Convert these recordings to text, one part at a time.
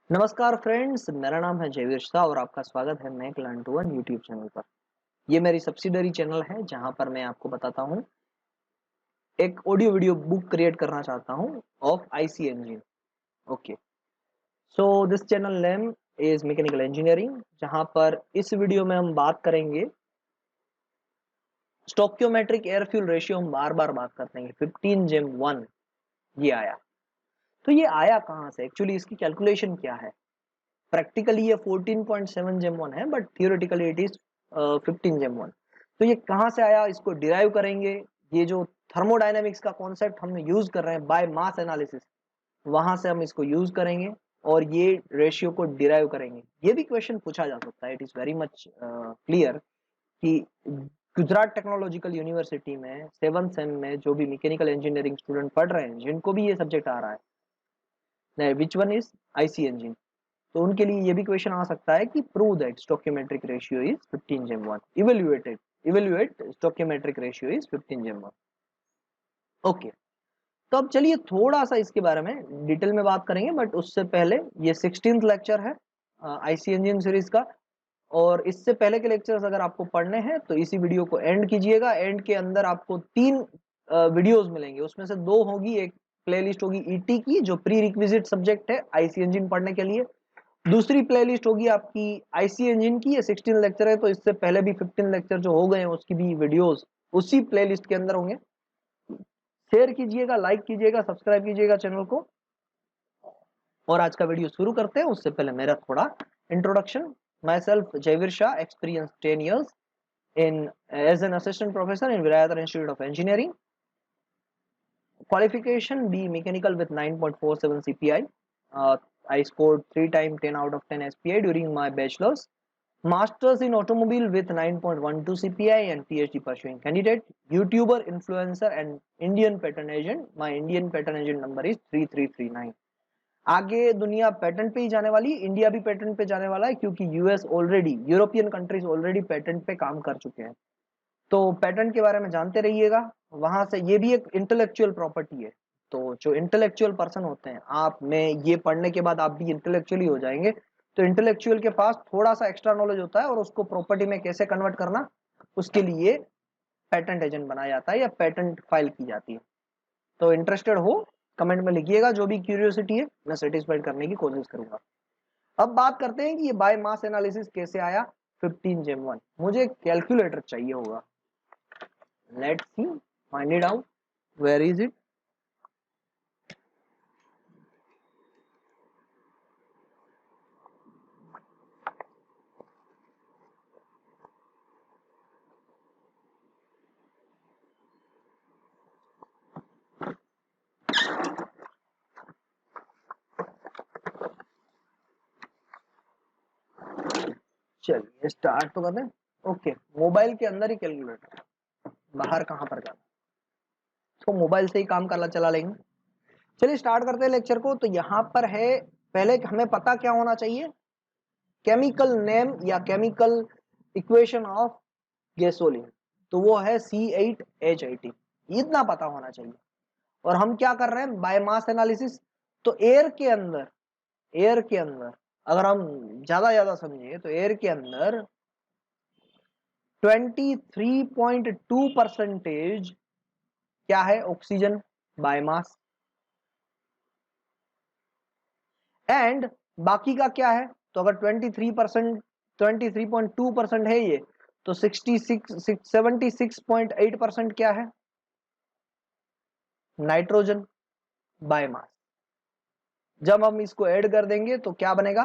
नमस्कार फ्रेंड्स, मेरा नाम है जयवीर शाह और आपका स्वागत है Mac learn to earn YouTube channel पर। ये मेरी सब्सिडरी चैनल है जहां पर मैं आपको बताता हूं, एक ऑडियो वीडियो बुक क्रिएट करना चाहता हूं of IC engine. Okay, so this channel name is mechanical engineering, जहां पर इस वीडियो में हम बात करेंगे स्टोक्योमेट्रिक एयर फ्यूल रेशियो। हम बार बार बात करते हैं 15 जेम 1 ये आया। तो ये आया कहां से, एक्चुअली इसकी कैलकुलेशन क्या है? प्रैक्टिकली ये 14.7 जेम 1 है, बट थियोरेटिकली इट इज 15 जेम 1। तो ये कहाँ से आया, इसको डिराइव करेंगे। ये जो थर्मोडायनेमिक्स का कॉन्सेप्ट हम यूज कर रहे हैं बाय मास एनालिसिस, वहां से हम इसको यूज करेंगे और ये रेशियो को डिराइव करेंगे। ये भी क्वेश्चन पूछा जा सकता है, it is very much clear कि गुजरात टेक्नोलॉजिकल यूनिवर्सिटी में 7th सेम में जो भी मैकेनिकल इंजीनियरिंग स्टूडेंट पढ़ रहे हैं, जिनको भी ये सब्जेक्ट आ रहा है, which one is IC engine, तो उनके लिए ये भी क्वेश्चन आ सकता है कि prove that stoichiometric ratio is 15 जेम 1। इवेल्युएट स्टोकियोमेट्रिक रेशियो इज 15 जेम 1। ओके, तो अब चलिए थोड़ा सा इसके बारे में डिटेल में बात करेंगे, बट उससे पहले ये 16th लेक्चर है आईसी इंजन सीरीज का। और इससे पहले के लेक्चर्स अगर आपको पढ़ने हैं तो इसी वीडियो को एंड कीजिएगा। एंड के अंदर आपको 3 वीडियोस मिलेंगे, उसमें से 2 होगी, एक प्लेलिस्ट होगी ईटी की जो प्री रिक्विजिट सब्जेक्ट है आईसी इंजन पढ़ने के लिए, दूसरी प्लेलिस्ट होगी आपकी आईसी इंजन की। ये 16 लेक्चर है, तो इससे पहले भी 15 लेक्चर जो हो गए हैं उसकी भी वीडियोस उसी प्लेलिस्ट के अंदर होंगे। शेयर कीजिएगा, लाइक कीजिएगा, सब्सक्राइब कीजिएगा चैनल को। और आज का वीडियो शुरू करते हैं उससे पहले मेरा थोड़ा introduction. My self Jaiveer Shah, experience 10 years in as an assistant professor in Virayatara Institute of Engineering. Qualification B mechanical with 9.47 CPI. I scored 3 times 10 out of 10 SPI during my bachelor's. Masters in automobile with 9.12 CPI and PhD pursuing candidate. YouTuber, influencer and Indian patent agent. My Indian patent agent number is 3339. आगे दुनिया patent पे ही जाने वाली, India भी patent पे जाने वाला है, क्योंकि US already, European countries already patent पे काम कर चुके हैं। तो पैटेंट के बारे में जानते रहिएगा। वहां से ये भी एक इंटेलेक्चुअल प्रॉपर्टी है, तो जो इंटेलेक्चुअल पर्सन होते हैं, आप में ये पढ़ने के बाद आप भी इंटेलेक्चुअली हो जाएंगे। तो इंटेलेक्चुअल के पास थोड़ा सा एक्स्ट्रा नॉलेज होता है और उसको प्रॉपर्टी में कैसे कन्वर्ट करना, उसके लिए पैटेंट एजेंट बनाया जाता है या पैटेंट फाइल की जाती है। तो इंटरेस्टेड हो कमेंट में लिखिएगा, जो भी क्यूरियोसिटी है मैं सेटिस्फाइड करने की कोशिश करूंगा। अब बात करते हैं कि ये बाय मास एनालिसिस कैसे आया 15 जेम 1। मुझे कैलकुलेटर चाहिए होगा। Let's see, find it out, where is it. चलिए स्टार्ट तो करते हैं। ओके, मोबाइल के अंदर ही कैलकुलेटर, बाहर कहां पर जाना, तो मोबाइल से ही काम करना चला लेंगे। चलिए स्टार्ट करते हैं लेक्चर को। तो यहाँ पर है, पहले हमें पता क्या होना चाहिए, केमिकल नेम या केमिकल इक्वेशन ऑफ गैसोलीन, तो वो है C8H18, इतना पता होना चाहिए। और हम क्या कर रहे हैं, बायोमास एनालिसिस। तो एयर के अंदर अगर हम ज्यादा समझे तो एयर के अंदर 23.2% क्या है, ऑक्सीजन बायोमास, एंड बाकी का क्या है। तो अगर 23.2% है ये, तो 76.8% क्या है, नाइट्रोजन बायोमास। जब हम इसको ऐड कर देंगे तो क्या बनेगा,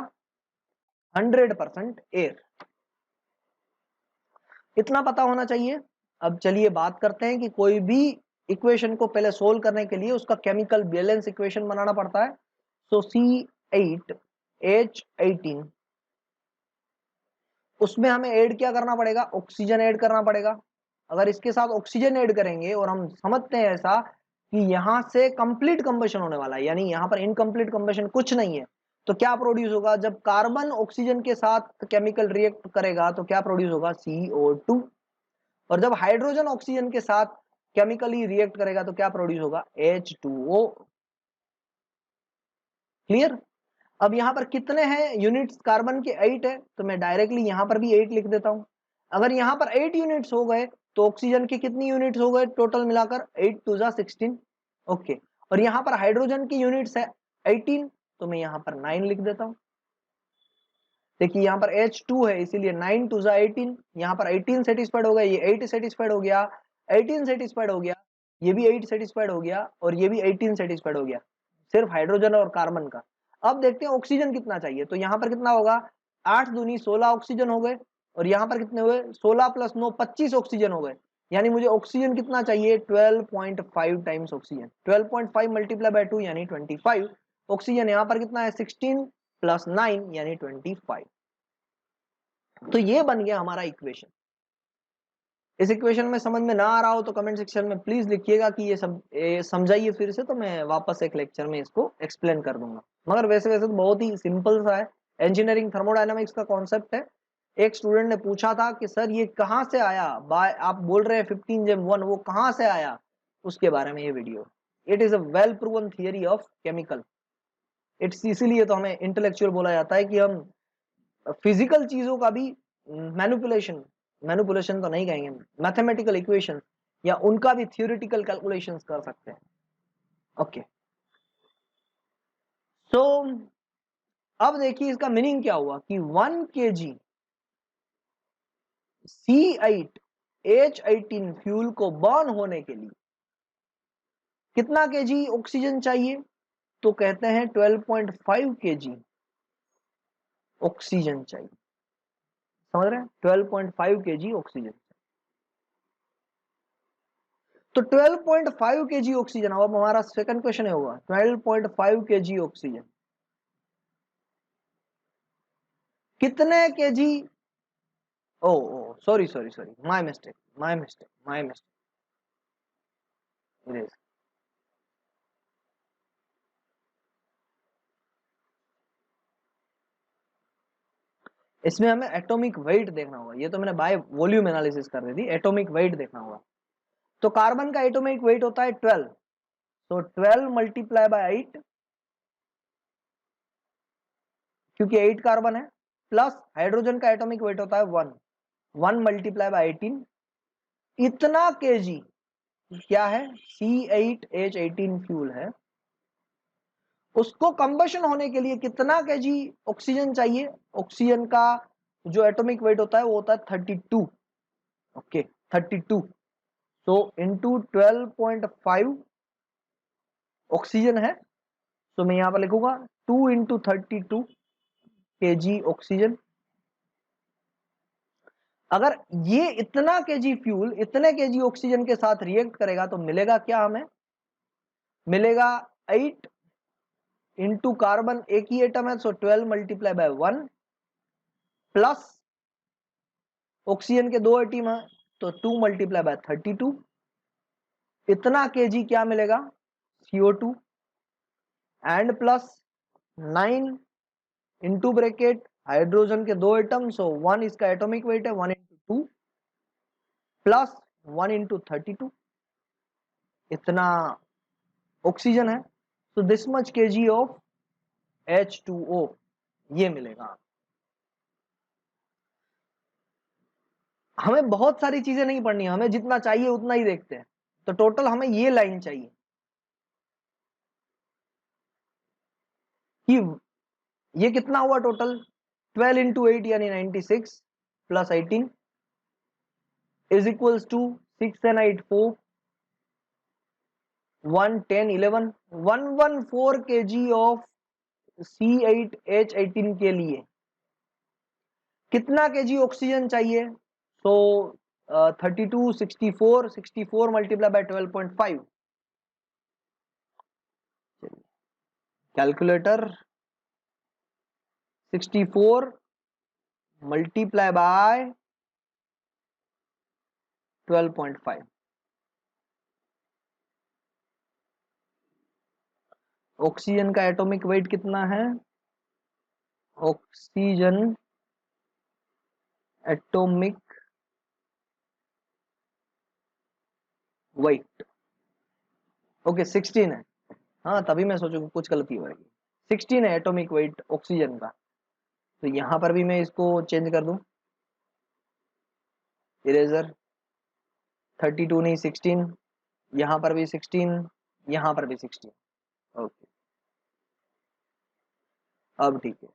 100% एयर। इतना पता होना चाहिए। अब चलिए बात करते हैं कि कोई भी इक्वेशन को पहले सोल्व करने के लिए उसका केमिकल बैलेंस इक्वेशन बनाना पड़ता है। सो C8H18, उसमें हमें ऐड क्या करना पड़ेगा, ऑक्सीजन ऐड करना पड़ेगा। अगर इसके साथ ऑक्सीजन ऐड करेंगे, और हम समझते हैं ऐसा कि यहां से कंप्लीट कंबशन होने वाला है, यानी यहां पर इनकम्प्लीट कंबशन कुछ नहीं है, तो क्या प्रोड्यूस होगा, जब कार्बन ऑक्सीजन के साथ केमिकल रिएक्ट करेगा तो क्या प्रोड्यूस होगा, CO2। और जब हाइड्रोजन ऑक्सीजन के साथ केमिकली रिएक्ट करेगा तो क्या प्रोड्यूस होगा, H2O। क्लियर। अब यहाँ पर कितने हैं यूनिट्स कार्बन के? 8 है, तो मैं डायरेक्टली यहाँ पर भी 8 लिख देता हूँ। अगर यहाँ पर 8 यूनिट्स हो गए तो ऑक्सीजन के कितनी यूनिट्स हो गए टोटल मिलाकर? 8 2 जा 16। ओके, और यहाँ पर हाइड्रोजन की यूनिट्स है 18, तो मैं यहाँ पर 9 लिख देता हूँ। देखिए यहाँ पर H2 है, इसीलिए 9 2 जा 18, यहाँ पर 18 सेटिस्फाइड हो गया, ये 8 सेटिस्फाइड हो गया, 18 सेटिस्फाइड हो गया, ये भी 8 सेटिस्फाइड हो गया, और ये भी 18 सेटिस्फाइड हो गया, सिर्फ हाइड्रोजन और कार्बन का। अब देखते हैं ऑक्सीजन कितना चाहिए, तो यहाँ पर कितना होगा? 8 दूनी 16 ऑक्सीजन हो गए, और यहाँ पर कितने हुए? 16 प्लस 9 25 ऑक्सीजन हो गए। यानी मुझे ऑक्सीजन कितना चाहिए? 12.5 टाइम्स ऑक्सीजन। 12.5 मल्टीप्लाई बाय 2 यानी 25 ऑक्सीजन। यहाँ पर कितना है? 16 प्लस 9 यानी 25। तो ये बन गया हमारा इक्वेशन। इस इक्वेशन में समझ में ना आ रहा हो तो कमेंट सेक्शन में प्लीज लिखिएगा कि ये सब समझाइए फिर से, तो मैं वापस एक लेक्चर में इसको एक्सप्लेन कर दूंगा। मगर वैसे वैसे तो बहुत ही सिंपल सा है, इंजीनियरिंग थर्मोडायनामिक्स का कॉन्सेप्ट है। एक स्टूडेंट ने पूछा था कि सर ये कहाँ से आया, आप बोल रहे हैं 15 जेम 1, वो कहाँ से आया? उसके बारे में ये video. It is a well proven theory of chemical. It's इसीलिए तो हमें इंटेलेक्चुअल बोला जाता है कि हम फिजिकल चीजों का भी मैनिपुलेशन तो नहीं कहेंगे, मैथमेटिकल इक्वेशन या उनका भी थियोरेटिकल कैलकुलेशंस कर सकते हैं। ओके, सो अब देखिए इसका मीनिंग क्या हुआ कि 1 kg C8H18 फ्यूल को बर्न होने के लिए कितना kg ऑक्सीजन चाहिए? तो कहते हैं 12.5 kg ऑक्सीजन चाहिए। समझ रहे हैं? 12.5 kg ऑक्सीजन। तो 12.5 kg ऑक्सीजन, अब हमारा सेकंड क्वेश्चन है होगा 12.5 kg ऑक्सीजन कितने kg? Oh sorry sorry sorry, my mistake my mistake my mistake. इसमें हमें एटॉमिक वेट देखना होगा, ये तो मैंने बाय वॉल्यूम एनालिसिस कर दी थी, एटॉमिक वेट देखना होगा। तो कार्बन का एटॉमिक वेट होता है 12, तो 12 मल्टीप्लाई बाय 8, क्योंकि 8 कार्बन है, प्लस हाइड्रोजन का एटॉमिक वेट होता है 1, 1 मल्टीप्लाई बाय 18, इतना केजी क्या है? C8H18 फ्यूल है। उसको कंबशन होने के लिए कितना केजी ऑक्सीजन चाहिए? ऑक्सीजन का जो एटॉमिक वेट होता है वो होता है 32। ओके, 32, तो इंटू 12.5 ऑक्सीजन है, तो मैं यहां पर लिखूंगा 2 इंटू 32 kg ऑक्सीजन। अगर ये इतना केजी फ्यूल इतने केजी ऑक्सीजन के साथ रिएक्ट करेगा तो मिलेगा क्या हमें? मिलेगा 8 इंटू कार्बन, एक ही एटम है, सो 12 मल्टीप्लाई बाय 1, प्लस ऑक्सीजन के 2 एटम है तो 2 मल्टीप्लाई बाय 32, इतना केजी क्या मिलेगा? CO2, and plus 9 into bracket hydrogen के 2 एटम, सो 1 इसका एटॉमिक वेट है, 1 इंटू 2 प्लस 1 इंटू 32, इतना ऑक्सीजन है। तो this much KG of H2O ये मिलेगा। हमें बहुत सारी चीजें नहीं पढ़नी, हमें जितना चाहिए उतना ही देखते हैं। तो टोटल हमें ये लाइन चाहिए कि ये कितना हुआ टोटल? 12 इंटू 8 यानी 96 plus 18 is equals to 6 and 8 4 1 10 11 114 kg ऑफ C8H18 के लिए कितना केजी ऑक्सीजन चाहिए? So 32 64 64 multiply by 12.5, calculator 64 multiply by 12.5, oxygen का एटॉमिक वेट कितना है? ऑक्सीजन एटॉमिक वेट ओके 16 है। हाँ, तभी मैं सोचूं कुछ गलती हो रही है। 16 है एटॉमिक वेट ऑक्सीजन का। तो यहां पर भी मैं इसको चेंज कर दूं, इरेजर 32 नहीं 16, यहां पर भी 16, यहां पर भी 16। ओके, अब ठीक है।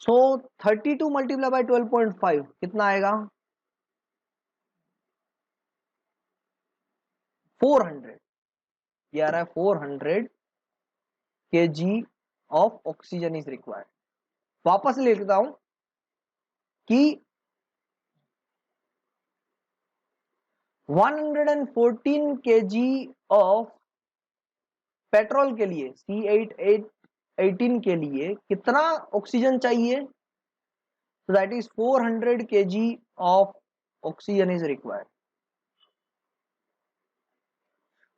सो 32 मल्टीप्लाई बाय 12.5 कितना आएगा? 400। ये आ रहा है 400 kg of oxygen is required. वापस लिखता हूं कि 114 kg ऑफ पेट्रोल के लिए C8H18 के लिए कितना ऑक्सीजन चाहिए? So that is 400 kg of oxygen is required.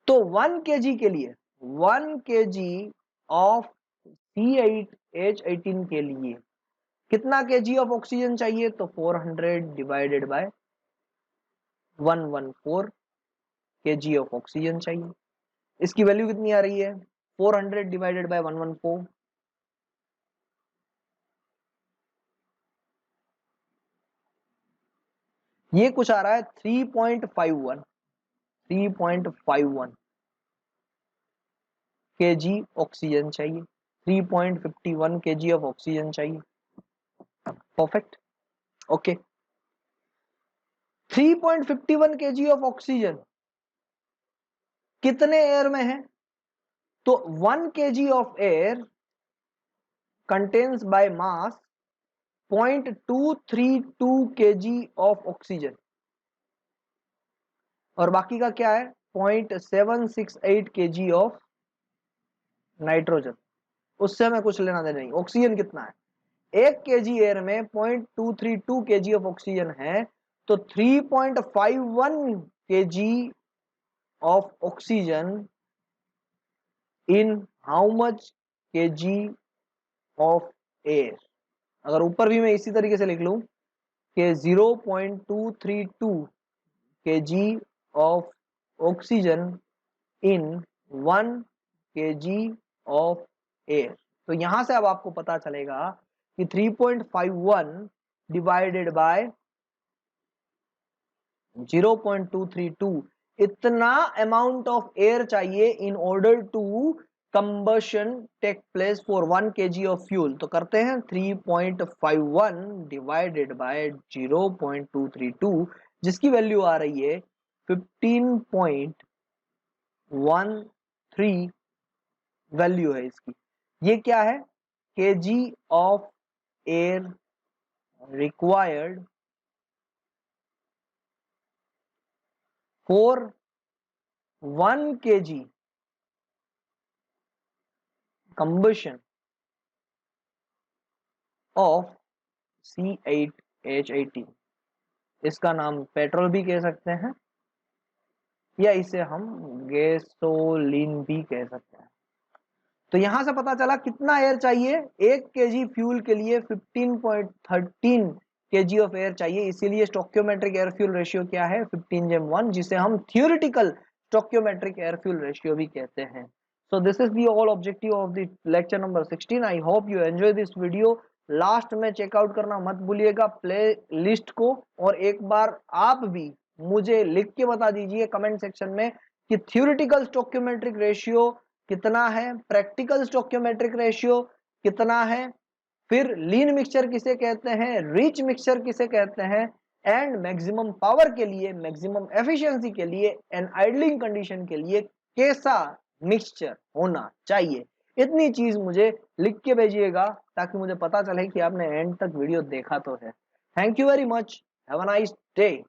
तो 1 kg के लिए 1 kg of C8H18 के लिए कितना kg of oxygen चाहिए? तो 400 divided by 114 kg of oxygen चाहिए। इसकी वैल्यू कितनी आ रही है? 400 डिवाइडेड बाय 114, ये कुछ आ रहा है 3.51 kg ऑक्सीजन चाहिए, 3.51 kg ऑफ ऑक्सीजन चाहिए। Perfect, okay. 3.51 kg of oxygen कितने एयर में है? तो 1 kg of air contains by mass 0.232 kg of oxygen, और बाकी का क्या है? 0.768 kg ऑफ नाइट्रोजन। उससे हमें कुछ लेना देना नहीं। ऑक्सीजन कितना है? 1 kg एयर में 0.232 kg ऑफ ऑक्सीजन है, तो 3.51 kg of oxygen in how much kg of air. अगर ऊपर भी मैं इसी तरीके से लिख लूं कि 0.232 kg of oxygen in 1 kg of air, तो यहां से अब आपको पता चलेगा कि 3.51 डिवाइडेड बाय 0.232 इतना अमाउंट ऑफ एयर चाहिए in order to combustion take place for 1 kg of fuel. तो करते हैं 3.51 डिवाइडेड बाय 0.232, जिसकी वैल्यू आ रही है 15.13 वैल्यू है इसकी। ये क्या है? kg of air required for 1 kg combustion of C8H18। इसका नाम पेट्रोल भी कह सकते हैं या इसे हम गैसोलीन भी कह सकते हैं। तो यहां से पता चला कितना एयर चाहिए? 1 kg फ्यूल के लिए 15.13 kg ऑफ एयर चाहिए। इसीलिए स्टोक्योमेट्रिक एयर फ्यूल रेशियो क्या है? 15:1, जिसे हम theoretical stoichiometric air fuel ratio भी कहते हैं। So this is the all objective of the lecture number 16. I hope you enjoy this video. Last में चेकआउट करना मत भूलिएगा प्ले लिस्ट को, और एक बार आप भी मुझे लिख के बता दीजिए कमेंट सेक्शन में कि थियोरिटिकल स्टोक्योमेट्रिक रेशियो कितना है, प्रैक्टिकल स्टोक्योमेट्रिक रेशियो कितना है, फिर लीन मिक्सचर किसे कहते हैं, रिच मिक्सचर किसे कहते हैं, एंड मैक्सिमम पावर के लिए, मैक्सिमम एफिशिएंसी के लिए एंड आइडलिंग कंडीशन के लिए कैसा मिक्सचर होना चाहिए। इतनी चीज मुझे लिख के भेजिएगा ताकि मुझे पता चले कि आपने एंड तक वीडियो देखा तो है। Thank you very much, have a nice day.